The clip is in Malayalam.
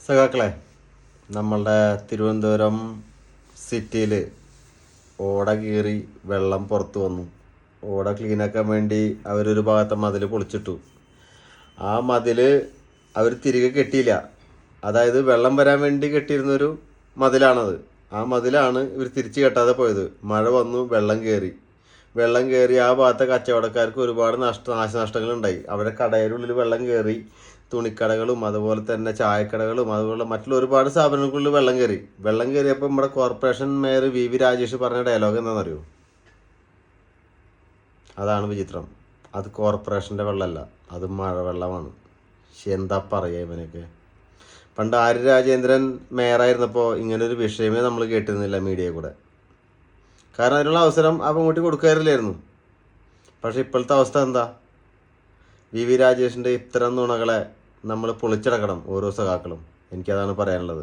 സഖാക്കളെ, നമ്മളുടെ തിരുവനന്തപുരം സിറ്റിയിൽ ഓട കീറി വെള്ളം പുറത്തു വന്നു. ഓട ക്ലീനാക്കാൻ വേണ്ടി അവരൊരു ഭാഗത്തെ മതിൽ പൊളിച്ചിട്ടു. ആ മതിൽ അവർ തിരികെ കെട്ടിയില്ല. അതായത് വെള്ളം വരാൻ വേണ്ടി കെട്ടിയിരുന്നൊരു മതിലാണത്. ആ മതിലാണ് ഇവർ തിരിച്ച് കെട്ടാതെ പോയത്. മഴ വന്നു, വെള്ളം കയറി ആ ഭാഗത്തെ കച്ചവടക്കാർക്ക് ഒരുപാട് നാശനഷ്ടങ്ങളുണ്ടായി. അവരുടെ കടയിലുള്ളിൽ വെള്ളം കയറി. തുണിക്കടകളും അതുപോലെ തന്നെ ചായക്കടകളും അതുപോലെ മറ്റുള്ള ഒരുപാട് സ്ഥാപനങ്ങൾക്കുള്ളിൽ വെള്ളം കയറിയപ്പോൾ നമ്മുടെ കോർപ്പറേഷൻ മേയർ വി രാജേഷ് പറഞ്ഞ ഡയലോഗ് എന്താണെന്നറിയോ? അതാണ് വിചിത്രം. അത് കോർപ്പറേഷൻ്റെ വെള്ളമല്ല, അത് മഴവെള്ളമാണ്. എന്താ പറയുക ഇവനൊക്കെ? പണ്ട് ആര്യ രാജേന്ദ്രൻ മേയറായിരുന്നപ്പോൾ ഇങ്ങനൊരു വിഷയമേ നമ്മൾ കേട്ടിരുന്നില്ല മീഡിയയിൽ കൂടെ. കാരണം അതിനുള്ള അവസരം ആ പെൺകുട്ടി കൊടുക്കാറില്ലായിരുന്നു. പക്ഷെ ഇപ്പോഴത്തെ അവസ്ഥ എന്താ? വി രാജേഷിൻ്റെ ഇത്തരം നുണകളെ നമ്മൾ പൊളിച്ചടക്കണം ഓരോ സഖാക്കളും. എനിക്കതാണ് പറയാനുള്ളത്.